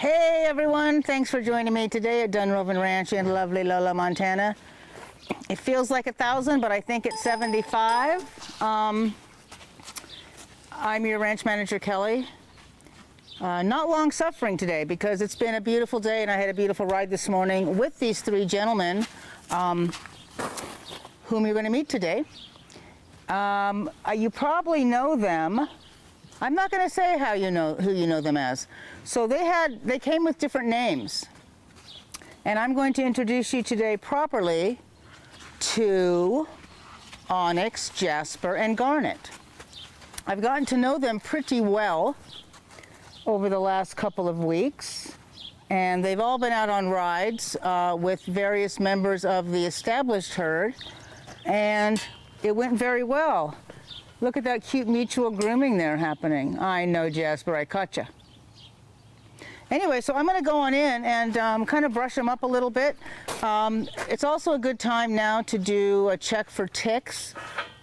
Hey everyone, thanks for joining me today at Dunrovin Ranch in lovely Lola, Montana. It feels like 1,000, but I think it's 75. I'm your ranch manager, Kelly. Not long suffering today because it's been a beautiful day and I had a beautiful ride this morning with these three gentlemen whom you're going to meet today. You probably know them. I'm not going to say who you know them as. So they came with different names. And I'm going to introduce you today properly to Onyx, Jasper, and Garnet. I've gotten to know them pretty well over the last couple of weeks. And they've all been out on rides with various members of the established herd. And it went very well. Look at that cute mutual grooming there happening. I know, Jasper, I caught you. Anyway, so I'm going to go on in and kind of brush them up a little bit. It's also a good time now to do a check for ticks.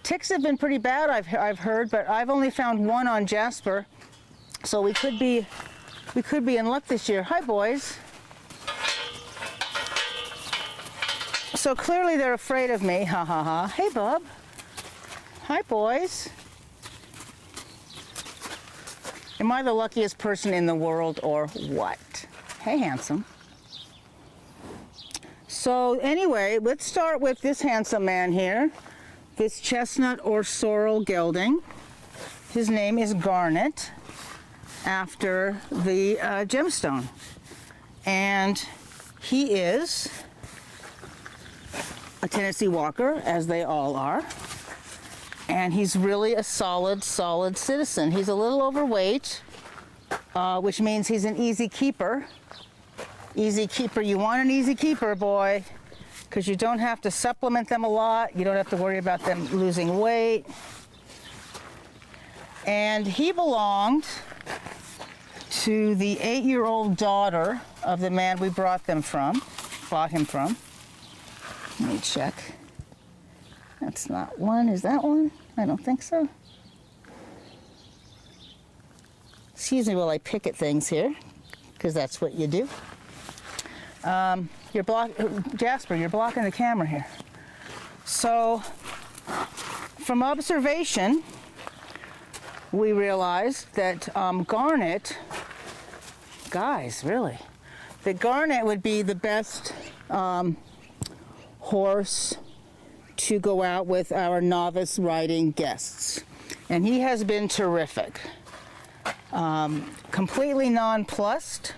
Ticks have been pretty bad, I've heard, but I've only found one on Jasper. So we could be in luck this year. Hi, boys. So clearly they're afraid of me. Ha ha ha. Hey, bub. Hi, boys. Am I the luckiest person in the world or what? Hey, handsome. So anyway, let's start with this handsome man here. This chestnut or sorrel gelding. His name is Garnet, after the gemstone. And he is a Tennessee Walker, as they all are. And he's really a solid citizen. He's a little overweight, which means he's an easy keeper. Easy keeper, you want an easy keeper, boy, because you don't have to supplement them a lot. You don't have to worry about them losing weight. And he belonged to the 8-year-old daughter of the man we bought him from. Let me check. That's not one. Is that one? I don't think so. Excuse me while I pick at things here, because that's what you do. Jasper, you're blocking the camera here. So, from observation, we realized that Garnet, guys, really, that Garnet would be the best horse to go out with our novice riding guests. And he has been terrific. Completely nonplussed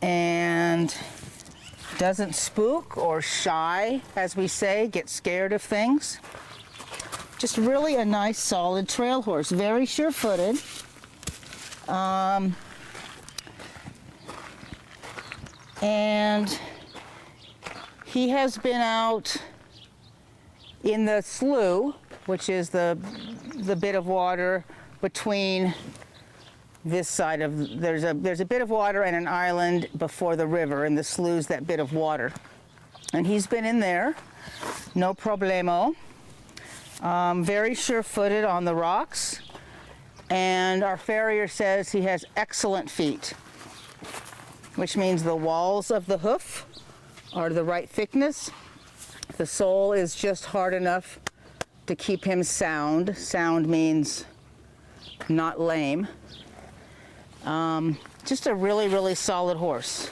and doesn't spook or shy, as we say, get scared of things. Just really a nice solid trail horse, very sure-footed. And he has been out in the slough, which is the bit of water between this side of, there's a bit of water and an island before the river, and the slough's that bit of water. And he's been in there, no problemo. Very sure-footed on the rocks. And our farrier says he has excellent feet, which means the walls of the hoof are the right thickness. The sole is just hard enough to keep him sound. Sound means not lame. Just a really solid horse.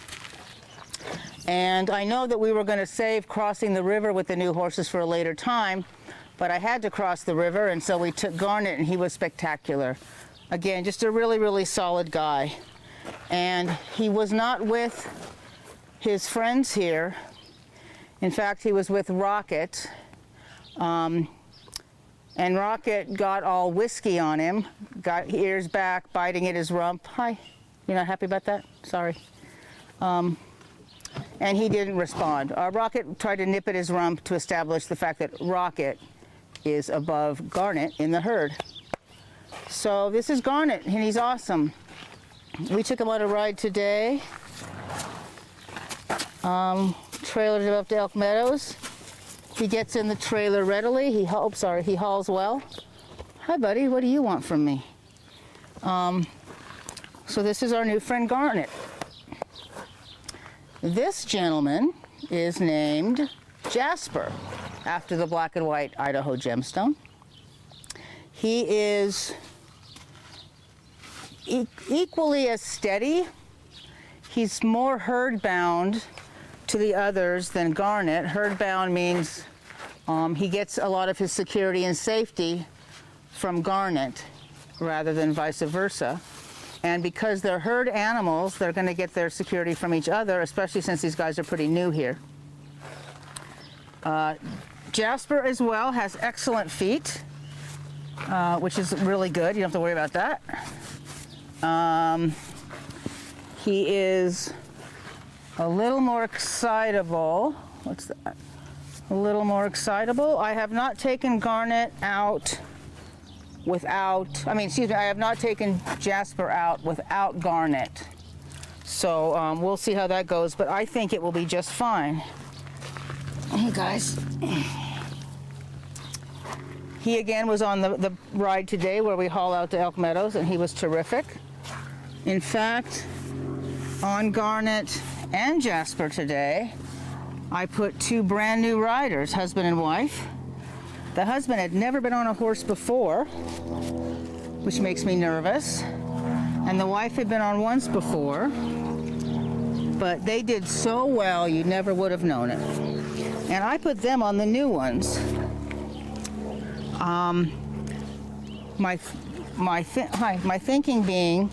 And I know that we were going to save crossing the river with the new horses for a later time, but I had to cross the river, and so we took Garnet, and he was spectacular. Again, just a really solid guy. And he was not with his friends here. In fact, he was with Rocket, and Rocket got all whiskey on him, got ears back, biting at his rump. Hi, you're not happy about that? Sorry. And he didn't respond. Rocket tried to nip at his rump to establish the fact that Rocket is above Garnet in the herd. So this is Garnet, and he's awesome. We took him on a ride today. Trailer up to Elk Meadows. He gets in the trailer readily. He hauls well. Hi, buddy. What do you want from me? So this is our new friend Garnet. This gentleman is named Jasper, after the black and white Idaho gemstone. He is equally as steady. He's more herd bound to the others than Garnet. Herd bound means he gets a lot of his security and safety from Garnet rather than vice versa. And because they're herd animals, they're going to get their security from each other, especially since these guys are pretty new here. Jasper as well has excellent feet, which is really good. You don't have to worry about that. He is a little more excitable. What's that? A little more excitable. I have not taken Garnet out without, I have not taken Jasper out without Garnet. So we'll see how that goes, but I think it will be just fine. Hey guys. He again was on the ride today where we haul out to Elk Meadows, and he was terrific. In fact, on Garnet and Jasper today, I put two brand new riders, husband and wife. The husband had never been on a horse before, which makes me nervous. And the wife had been on once before, but they did so well you never would have known it. And I put them on the new ones. My thinking being,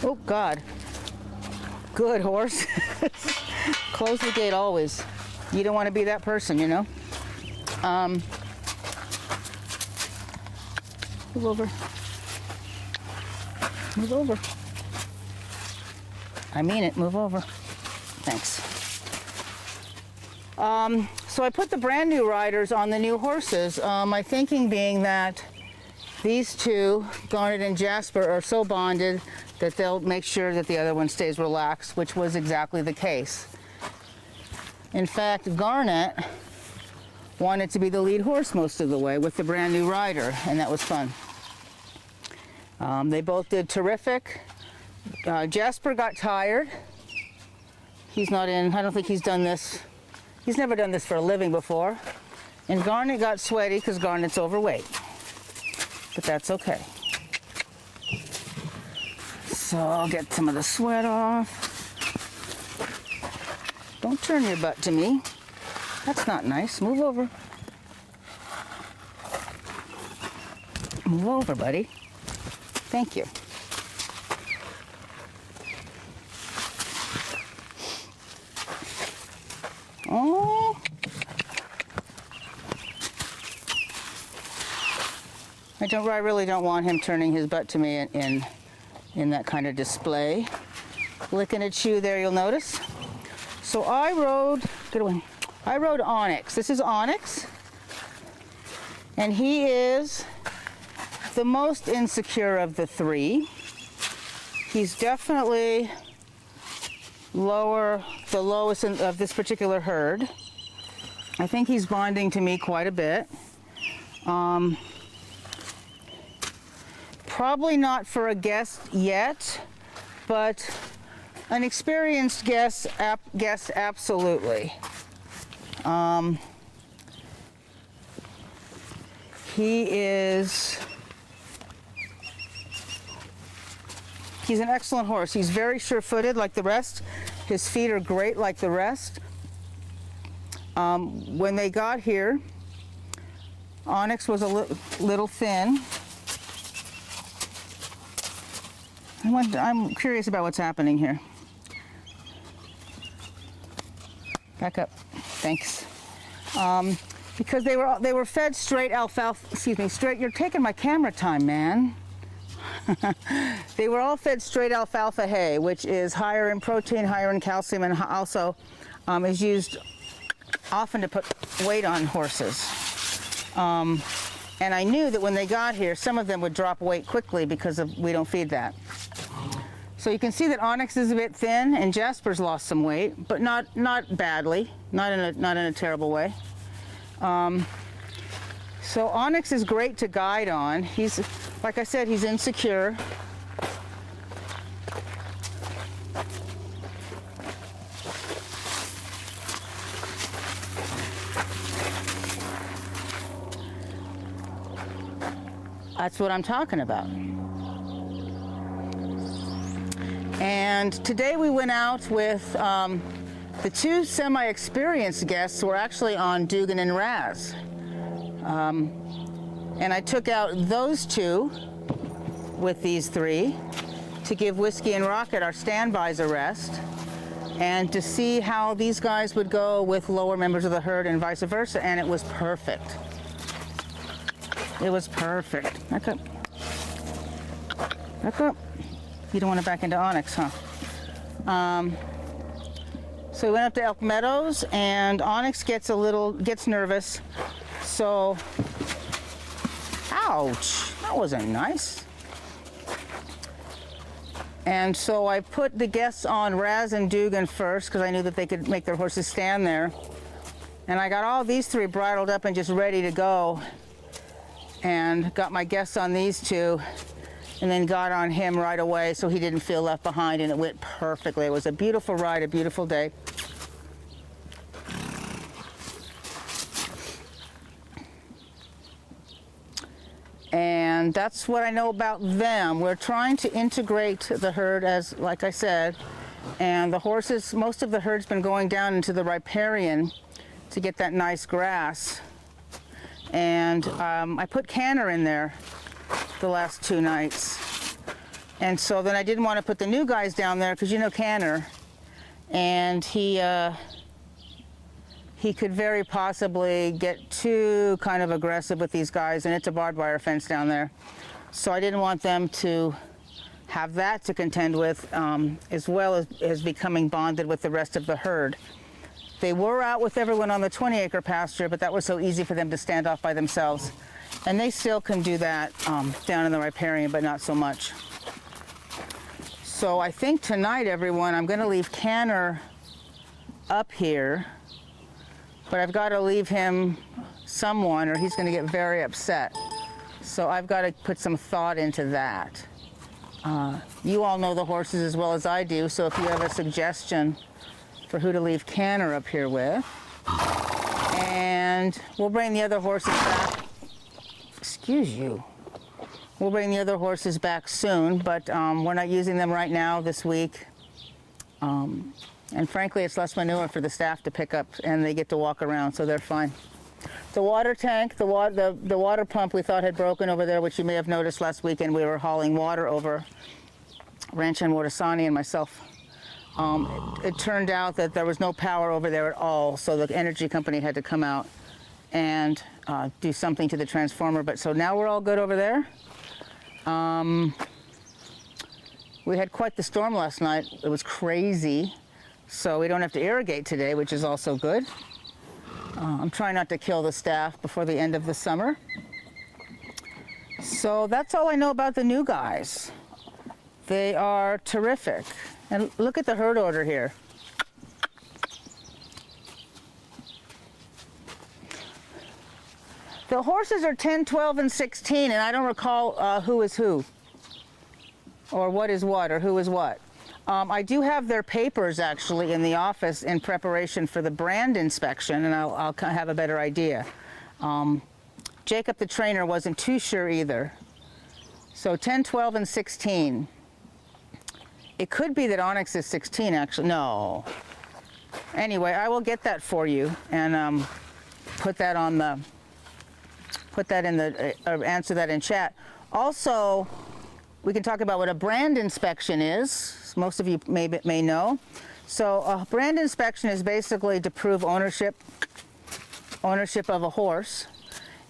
oh God, good horse. Close the gate always. You don't want to be that person, you know. Move over. Move over. I mean it, move over. Thanks. So I put the brand new riders on the new horses. My thinking being that these two, Garnet and Jasper, are so bonded that they'll make sure that the other one stays relaxed, which was exactly the case. In fact, Garnet wanted to be the lead horse most of the way with the brand new rider, and that was fun. They both did terrific. Jasper got tired. He's not in, I don't think he's done this. He's never done this for a living before. And Garnet got sweaty because Garnet's overweight. But that's okay. So I'll get some of the sweat off. Don't turn your butt to me. That's not nice. Move over. Move over, buddy. Thank you. Oh. I really don't want him turning his butt to me in that kind of display. Licking a chew there, you'll notice. So I rode, get away. I rode Onyx. This is Onyx. And he is the most insecure of the three. He's definitely the lowest of this particular herd. I think he's bonding to me quite a bit. Probably not for a guest yet, but an experienced guest absolutely. He's an excellent horse. He's very sure-footed like the rest. His feet are great like the rest. When they got here, Onyx was a little thin. I'm curious about what's happening here. Back up, thanks. Because they were fed straight alfalfa. Excuse me, straight. You're taking my camera time, man. They were all fed straight alfalfa hay, which is higher in protein, higher in calcium, and also is used often to put weight on horses. And I knew that when they got here, some of them would drop weight quickly because we don't feed that. So you can see that Onyx is a bit thin, and Jasper's lost some weight, but not badly, not in a terrible way. So Onyx is great to guide on. He's, like I said, he's insecure. That's what I'm talking about. And today we went out with the two semi-experienced guests who were actually on Dugan and Raz. And I took out those two with these three to give Whiskey and Rocket, our standbys, a rest, and to see how these guys would go with lower members of the herd and vice versa, and it was perfect. It was perfect. Back up. Back up. You don't want to back into Onyx, huh? So we went up to Elk Meadows, and Onyx gets nervous. So, ouch, that wasn't nice. And so I put the guests on Raz and Dugan first because I knew that they could make their horses stand there. And I got all these three bridled up and just ready to go. And got my guests on these two, and then got on him right away so he didn't feel left behind, and it went perfectly. It was a beautiful ride, a beautiful day. And that's what I know about them. We're trying to integrate the herd, as like I said, and the horses, most of the herd's been going down into the riparian to get that nice grass. And I put Canner in there the last 2 nights. And so then I didn't want to put the new guys down there because you know Canner. And he could very possibly get too kind of aggressive with these guys, and it's a barbed wire fence down there. So I didn't want them to have that to contend with, as well as becoming bonded with the rest of the herd. They were out with everyone on the 20-acre pasture, but that was so easy for them to stand off by themselves. And they still can do that down in the riparian, but not so much. So I think tonight, everyone, I'm going to leave Canner up here, but I've got to leave him someone or he's going to get very upset. So I've got to put some thought into that. You all know the horses as well as I do, so if you have a suggestion for who to leave Canner up here with. And we'll bring the other horses back. Excuse you. We'll bring the other horses back soon, but we're not using them right now this week. And frankly, it's less manure for the staff to pick up, and they get to walk around, so they're fine. The water tank, the water pump we thought had broken over there, which you may have noticed last weekend. We were hauling water over, Ranch and Watasani and myself. It turned out that there was no power over there at all, so the energy company had to come out and do something to the transformer. But so now we're all good over there. We had quite the storm last night. It was crazy. So we don't have to irrigate today, which is also good. I'm trying not to kill the staff before the end of the summer. So that's all I know about the new guys. They are terrific. And look at the herd order here. The horses are 10, 12, and 16, and I don't recall who is who, or what is what, or who is what. I do have their papers actually in the office in preparation for the brand inspection, and I'll have a better idea. Jacob the trainer wasn't too sure either. So 10, 12, and 16. It could be that Onyx is 16 actually. No. Anyway, I will get that for you and put that on the, answer that in chat. Also, we can talk about what a brand inspection is. Most of you may know. So a brand inspection is basically to prove ownership of a horse.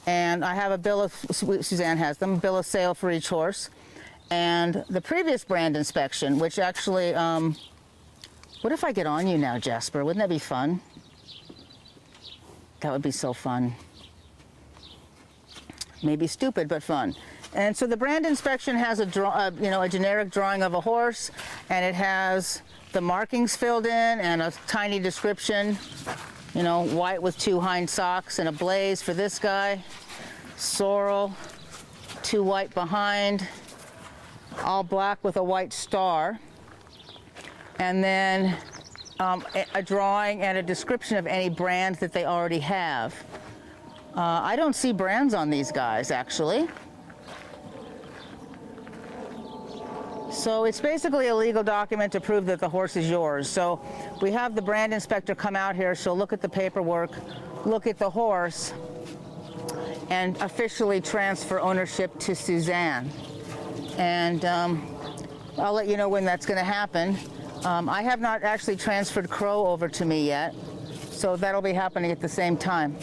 And I have a bill of, Suzanne has them, bill of sale for each horse. And the previous brand inspection, which actually, what if I get on you now, Jasper? Wouldn't that be fun? That would be so fun. Maybe stupid, but fun. And so the brand inspection has a generic drawing of a horse, and it has the markings filled in and a tiny description. You know, white with 2 hind socks and a blaze for this guy. Sorrel, 2 white behind, all black with a white star. And then a drawing and a description of any brand that they already have. I don't see brands on these guys, actually. So it's basically a legal document to prove that the horse is yours. So we have the brand inspector come out here. She'll look at the paperwork, look at the horse, and officially transfer ownership to Suzanne. And I'll let you know when that's going to happen. I have not actually transferred Crow over to me yet, so that'll be happening at the same time.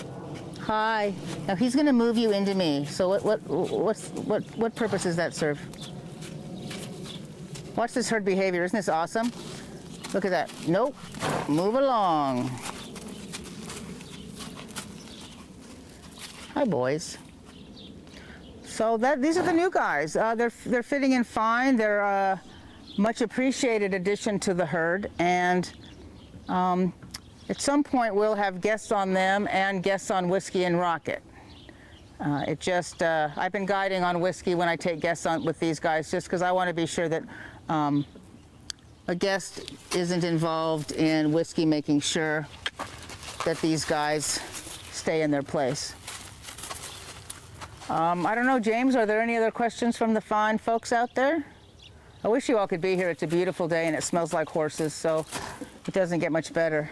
Hi. Now he's going to move you into me. So what purpose does that serve? Watch this herd behavior. Isn't this awesome? Look at that. Nope. Move along. Hi, boys. So these are the new guys. They're fitting in fine. They're a much appreciated addition to the herd, and at some point we'll have guests on them and guests on Whiskey and Rocket. I've been guiding on Whiskey when I take guests on with these guys, just because I want to be sure that a guest isn't involved in Whiskey making sure that these guys stay in their place. I don't know, James, are there any other questions from the fine folks out there? I wish you all could be here. It's a beautiful day and it smells like horses, so it doesn't get much better.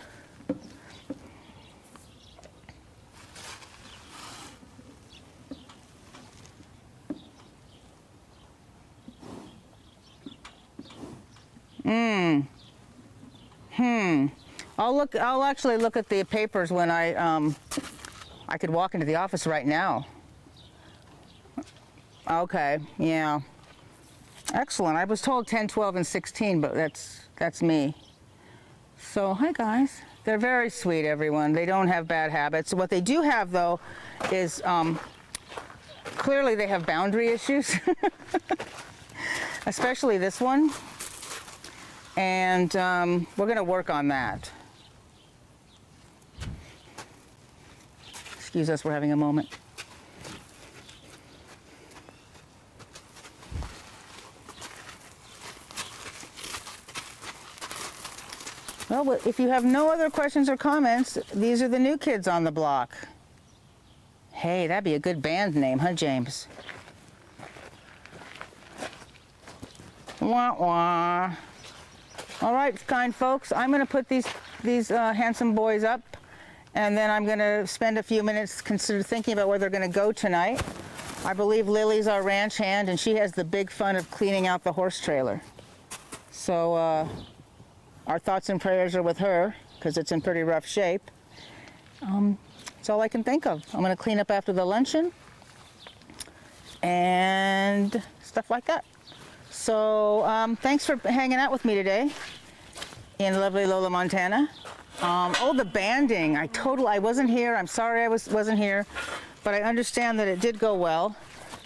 I'll actually look at the papers when I could walk into the office right now. Okay, yeah. Excellent. I was told 10, 12, and 16, but that's me. So, hi guys. They're very sweet, everyone. They don't have bad habits. What they do have, though, is clearly they have boundary issues, especially this one. And we're going to work on that. Excuse us, we're having a moment. Well, if you have no other questions or comments, these are the new kids on the block. Hey, that'd be a good band name, huh, James? Wah, wah. All right, kind folks, I'm going to put these handsome boys up, and then I'm going to spend a few minutes thinking about where they're going to go tonight. I believe Lily's our ranch hand, and she has the big fun of cleaning out the horse trailer. So our thoughts and prayers are with her, because it's in pretty rough shape. That's all I can think of. I'm going to clean up after the luncheon and stuff like that. So thanks for hanging out with me today in lovely Lola, Montana. Oh, the banding. I wasn't here. I'm sorry I wasn't here, but I understand that it did go well.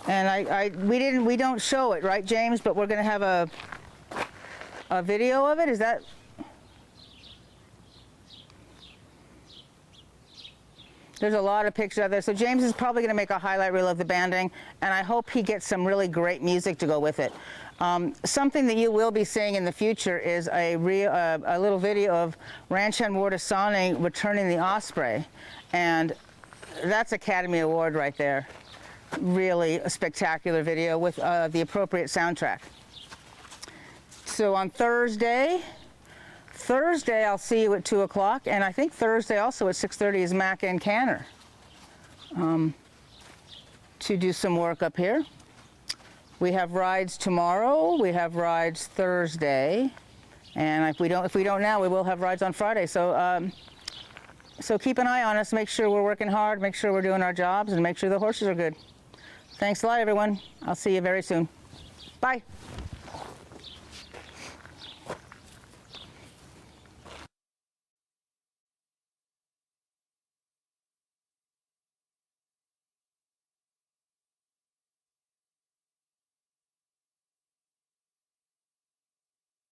And we don't show it, right, James? But we're going to have a video of it. Is that? There's a lot of pictures out there. So James is probably going to make a highlight reel of the banding, and I hope he gets some really great music to go with it. Something that you will be seeing in the future is a little video of Ranch Hand Wardasani returning the Osprey, and that's Academy Award right there. Really a spectacular video with the appropriate soundtrack. So on Thursday I'll see you at 2 o'clock, and I think Thursday also at 6:30 is Mac and Canner to do some work up here. We have rides tomorrow, we have rides Thursday, and if we don't now, we will have rides on Friday. So so keep an eye on us, make sure we're working hard, make sure we're doing our jobs, and make sure the horses are good. Thanks a lot, everyone. I'll see you very soon. Bye.